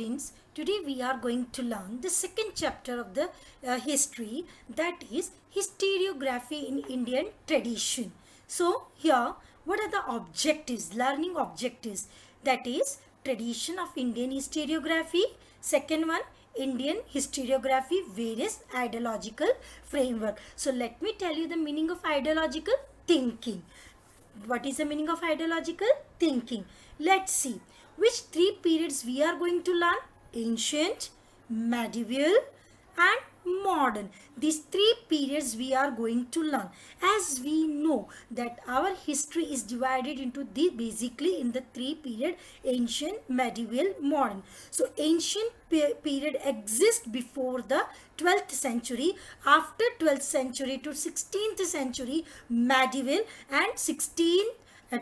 students, today we are going to learn the second chapter of the history, that is historiography in Indian tradition. So here, what are the objectives, learning objectives? That is tradition of Indian historiography. Second one, Indian historiography, various ideological framework. So let me tell you the meaning of ideological thinking. What is the meaning of ideological thinking? Let's see. Which three periods we are going to learn? Ancient, medieval and modern. These three periods we are going to learn. As we know that our history is divided into the basically in the three period: ancient, medieval, modern. So ancient period exists before the 12th century. After 12th century to 16th century, medieval, and 16th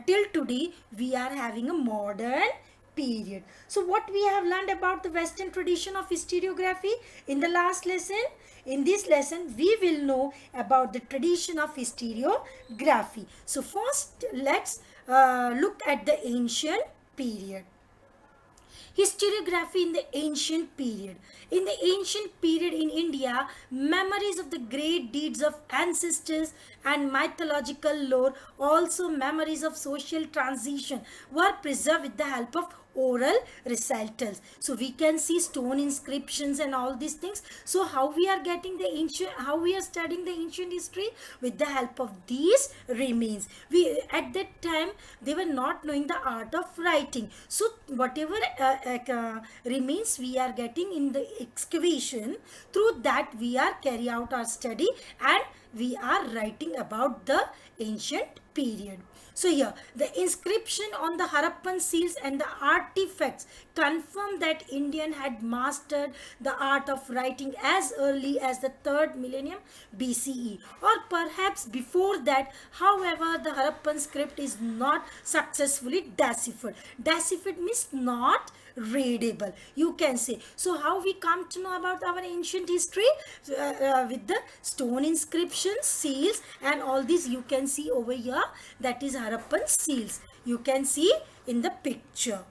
till today we are having a modern period. So what we have learned about the Western tradition of historiography in the last lesson? In this lesson, we will know about the tradition of historiography. So first, let's look at the ancient period. Historiography in the ancient period. In the ancient period in India, memories of the great deeds of ancestors and mythological lore, also memories of social transition, were preserved with the help of oral recitals. So we can see stone inscriptions and all these things. So how we are getting the ancient, how we are studying the ancient history? With the help of these remains. We at that time they were not knowing the art of writing. So whatever remains we are getting in the excavation, through that we are carry out our study and we are writing about the ancient period. So here, the inscription on the Harappan seals and the artifacts confirm that Indian had mastered the art of writing as early as the 3rd millennium BCE, or perhaps before that. However, the Harappan script is not successfully deciphered. Deciphered means not readable, you can say. So how we come to know about our ancient history? With the stone inscriptions, seals and all these you can see over here, that is Harappan seals, you can see in the picture.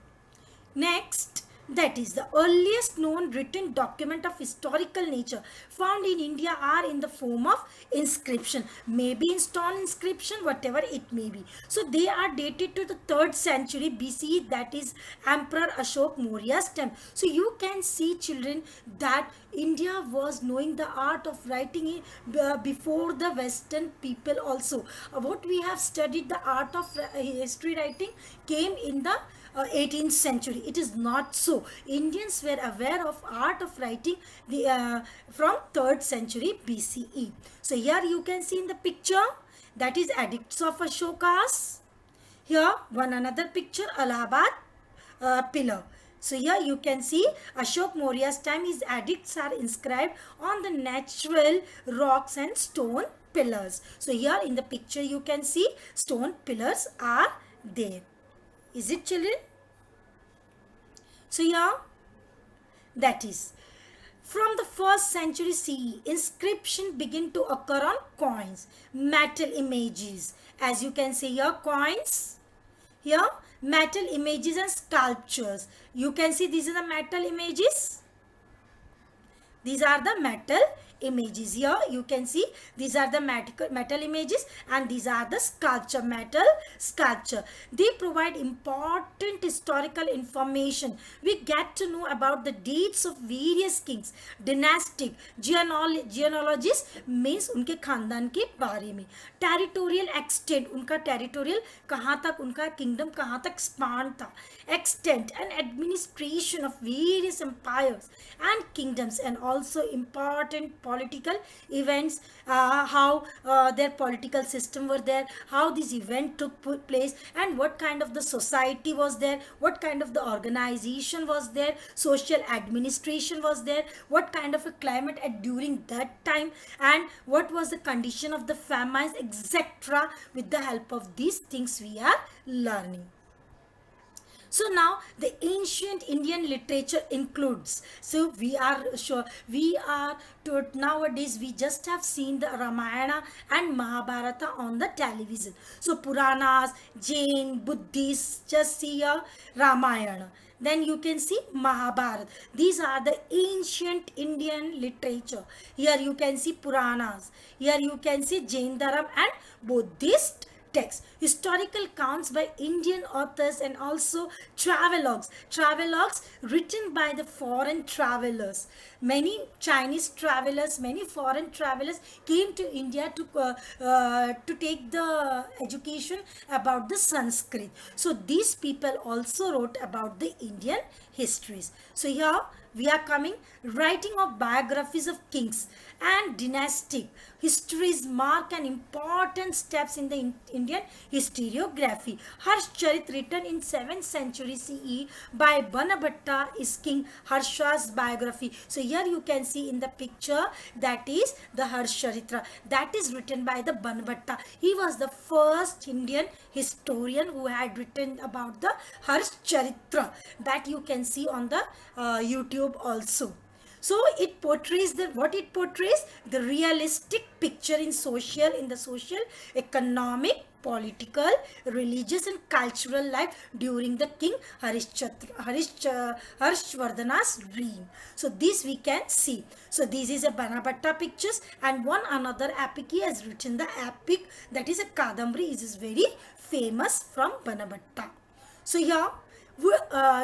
Next, that is the earliest known written document of historical nature found in India are in the form of inscription, maybe in stone inscription, whatever it may be. So they are dated to the 3rd century BCE, that is Emperor Ashok Maurya's time. So you can see, children, that India was knowing the art of writing before the Western people also. What we have studied, the art of history writing came in the 18th century. It is not so. Indians were aware of art of writing from 3rd century BCE. So here you can see in the picture, that is edicts of Ashokas. Here one another picture, Allahabad pillar. So here you can see Ashok Maurya's time, his edicts are inscribed on the natural rocks and stone pillars. So here in the picture you can see stone pillars are there. Is it, children? So here, that is from the 1st century CE, inscription begin to occur on coins, metal images. As you can see here, coins. Here, metal images and sculptures. You can see these are the metal images. These are the metal images. Here you can see these are the metal images and these are the metal sculpture. They provide important historical information. We get to know about the deeds of various kings, dynastic, genealogies means उनके खानदान के बारे में, territorial extent, उनका territorial कहाँ तक, उनका kingdom कहाँ तक span था, extent and administration of various empires and kingdoms, and also important political events, how their political system were there, how this event took place, and what kind of the society was there, what kind of the organization was there, social administration was there, what kind of a climate at during that time, and what was the condition of the famines, etc. With the help of these things we are learning. So now the ancient Indian literature includes, so we are sure, we are to nowadays we just have seen the Ramayana and Mahabharata on the television. So Puranas, Jain, Buddhists, just see a Ramayana. Then you can see Mahabharata. These are the ancient Indian literature. Here you can see Puranas. Here you can see Jain Dharam and Buddhist texts, historical accounts by Indian authors, and also travelogues written by the foreign travelers. Many Chinese travelers, many foreign travelers came to India to take the education about the Sanskrit. So these people also wrote about the Indian histories. So here we are coming writing of biographies of kings and dynastic histories mark an important steps in the Indian historiography. Harshcharit, written in 7th century CE by Banabhatta, is King Harsha's biography. So here you can see in the picture, that is the Harshcharitra, that is written by the Banabhatta. He was the first Indian historian who had written about the Harshcharitra, that you can see on the YouTube also. So it portrays the realistic picture in the social, economic, political, religious and cultural life during the King Harshvardhana's reign. So this we can see. So this is a Banabhatta pictures, and one another epic he has written the epic, that is a Kadambari, is very famous from Banabhatta. So here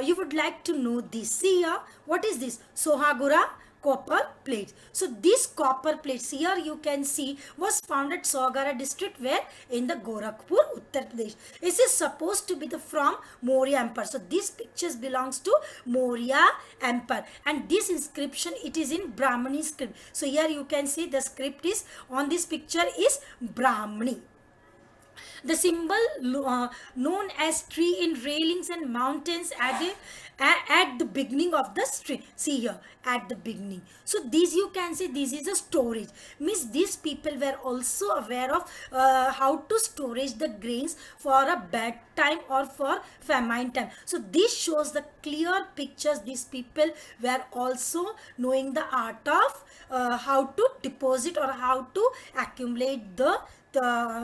you would like to know this. See here, what is this? Sohagura copper plates. So these copper plates here you can see was found at Sohagura district, where in the Gorakhpur, Uttar Pradesh. This is supposed to be the from Maurya Empire. So these pictures belongs to Maurya Empire, and this inscription, it is in Brahmani script. So here you can see the script is on this picture is Brahmani. The symbol known as tree in railings and mountains at the beginning of the street. See here, at the beginning. So these you can see, this is a storage. Means these people were also aware of how to storage the grains for a bad time or for famine time. So this shows the clear pictures. These people were also knowing the art of how to deposit or how to accumulate the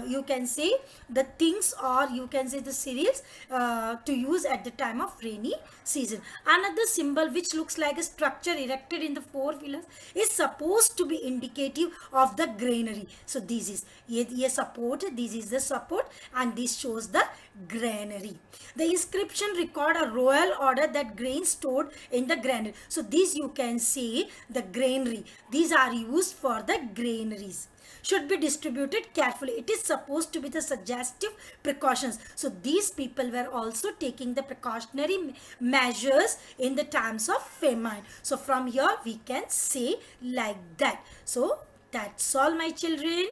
you can say the things, or you can say the cereals to use at the time of rainy season. Another symbol which looks like a structure erected in the 4 pillars is supposed to be indicative of the granary. So this is a support, this is the support, and this shows the granary. The inscription record a royal order that grain stored in the granary. So these you can see the granary. These are used for the granaries. Should be distributed carefully. It is supposed to be the suggestive precautions. So these people were also taking the precautionary measures in the times of famine. So from here we can say like that. So that's all, my children.